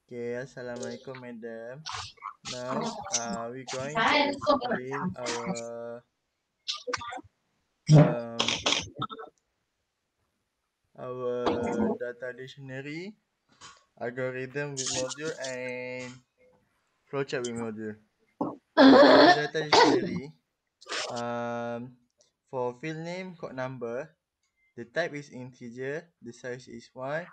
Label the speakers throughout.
Speaker 1: Okay, Assalamualaikum, madam. Now, we're going to explain um, our data dictionary, algorithm with module, and flowchart with module. For the data dictionary, for field name, code number, the type is integer, the size is 1.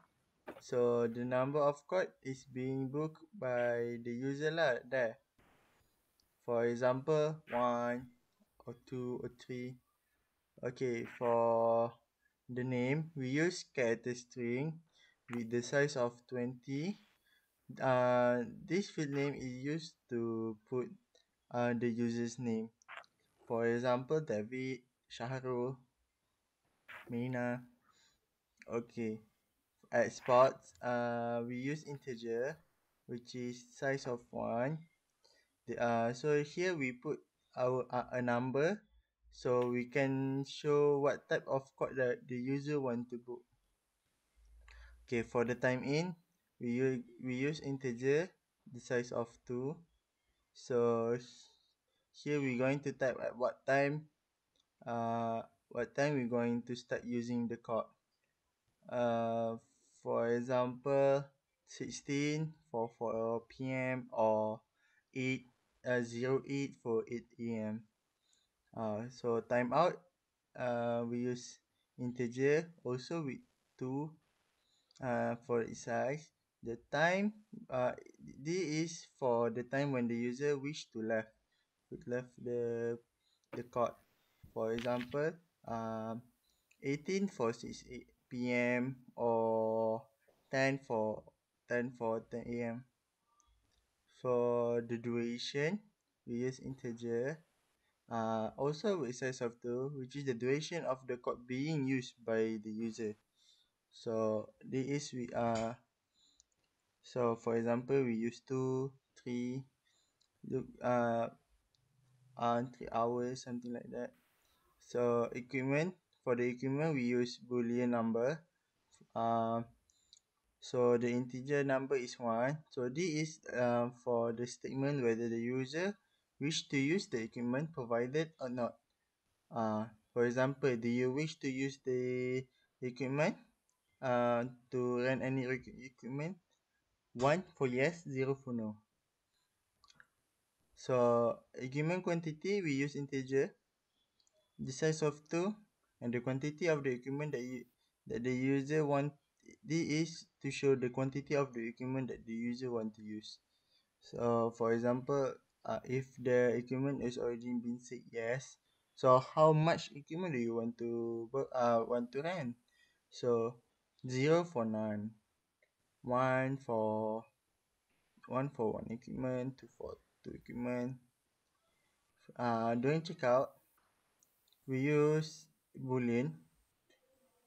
Speaker 1: So the number of code is being booked by the user lah there. For example, 1 or 2 or 3. Okay, for the name, we use character string with the size of 20. This field name is used to put the user's name. For example, David, Shahrul, Mina. Okay, at sports, we use integer, which is size of 1. So here we put our a number, so we can show what type of code that the user want to book. Okay, for the time in, we use integer, the size of 2. So here we're going to type at what time we're going to start using the code. Uh, for example, 16 for 4 p.m. or 08 for 8 a.m. So timeout, we use integer also with 2 for its size. The time, this is for the time when the user wish to left the code. For example, 18 for 6 p.m. or 10 for 10 a.m. For the duration, we use integer. Also with size of 2, which is the duration of the code being used by the user. So this is so for example, we use 2, 3, look 3 hours, something like that. So for the equipment we use boolean number. So the integer number is 1. So this is for the statement whether the user wish to use the equipment provided or not. For example, do you wish to use the equipment to run any equipment? 1 for yes, 0 for no. So equipment quantity, we use integer, the size of 2, and the quantity of the equipment that the user want. This is to show the quantity of the equipment that the user want to use. So for example, if the equipment is already been said yes, so how much equipment do you want to rent? So 0 for none, 1 for 1 equipment, 2 for 2 equipment. During checkout, we use boolean,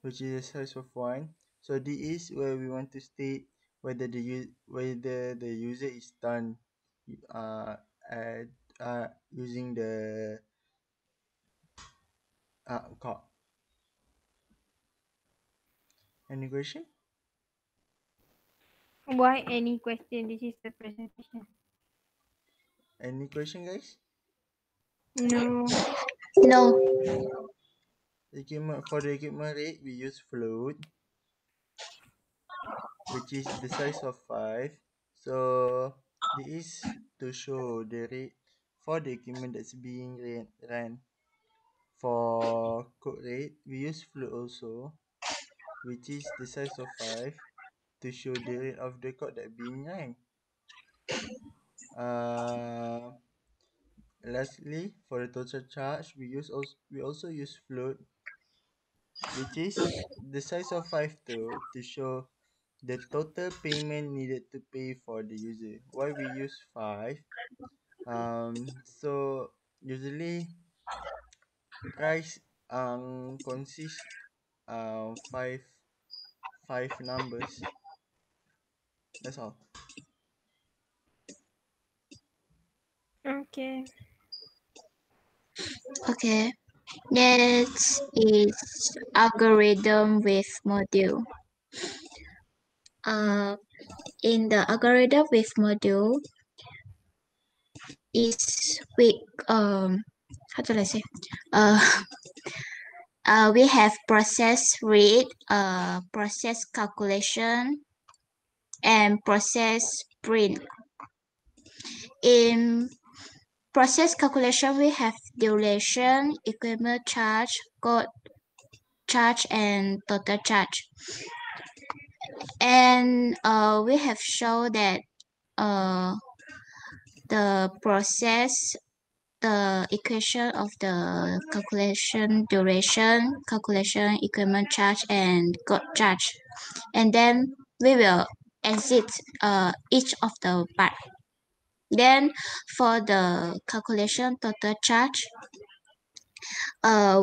Speaker 1: which is the size of 1. So this is where we want to state whether the user is done at using the code. Any question?
Speaker 2: Why any question? This is the presentation.
Speaker 1: Any question, guys?
Speaker 2: No.
Speaker 3: No.
Speaker 1: For the equipment rate, we use float, which is the size of 5. So this is to show the rate for the equipment that's being ran. For code rate, we use float also, which is the size of 5 to show the rate of the code that being ran. Lastly, for the total charge, we also use float, which is the size of 5 to show the total payment needed to pay for the user. Why we use 5? So usually price consists five numbers. That's all.
Speaker 2: Okay.
Speaker 3: Okay. Next is algorithm with module. Uh, in the algorithm with module is we how do I say we have process read, process calculation, and process print. In process calculation, we have duration, equipment charge, code charge, and total charge. And we have shown that the process, the equation of the calculation duration, calculation equipment charge, and code charge. And then we will exit each of the part. Then for the calculation total charge,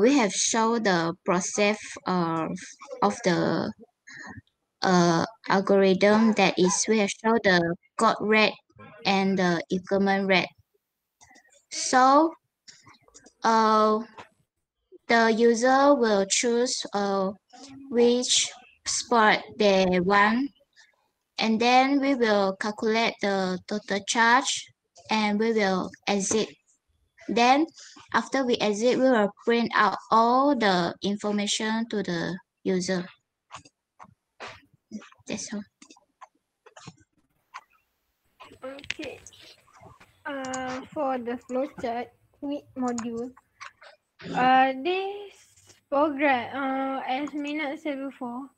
Speaker 3: we have shown the process of the algorithm, that is we have shown the code rate and the equipment rate. So the user will choose which spot they want, and then we will calculate the total charge and we will exit. Then after we exit, we will print out all the information to the user. That's all.
Speaker 2: Okay. For the flowchart with module, this program, as Mina said before,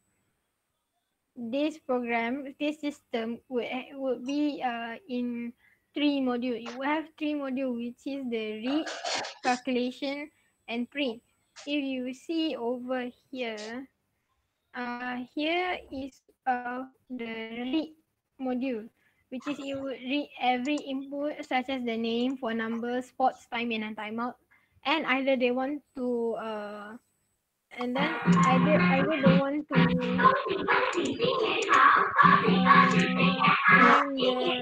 Speaker 2: this system would be in 3 modules. You will have 3 modules, which is the read, calculation, and print. If you see over here, here is the read module, which is you would read every input such as the name, phone number, sports, time in and timeout, and either they want to and then either they want to name the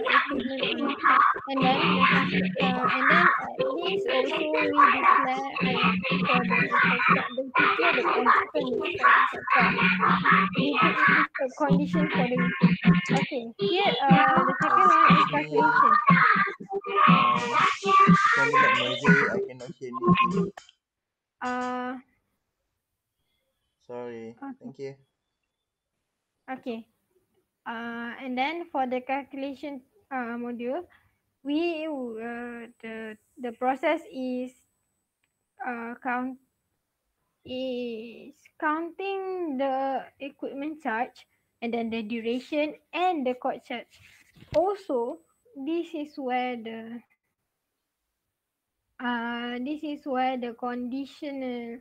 Speaker 2: equipment on it, and then this also we declare for the teacher the constant for the subtract. Digit is the condition for the input. Okay, here the second one is calculation.
Speaker 1: Can be like noisy. I cannot hear anything.
Speaker 2: Uh
Speaker 1: Sorry.
Speaker 2: okay.
Speaker 1: Thank you.
Speaker 2: Okay. And then for the calculation module, we the process is counting the equipment charge, and then the duration and the code charge. Also, this is where the conditional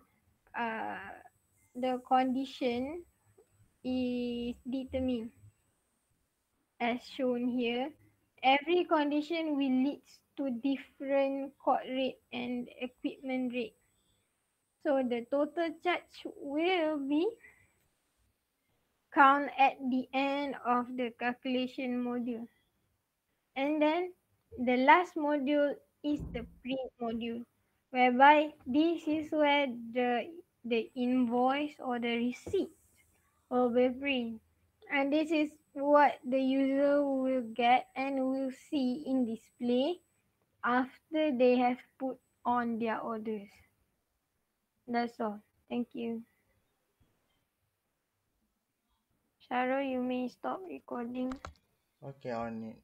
Speaker 2: the condition is determined as shown here. Every condition will lead to different code rate and equipment rate. So the total charge will be count at the end of the calculation module. And then the last module is the print module, whereby this is where the invoice or the receipt will be print. And this is what the user will get and will see in display after they have put on their orders. That's all. Thank you. Sharo, you may stop recording.
Speaker 1: Okay, on it.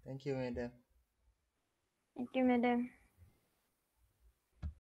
Speaker 1: Thank you, madam.
Speaker 2: Thank you, madam.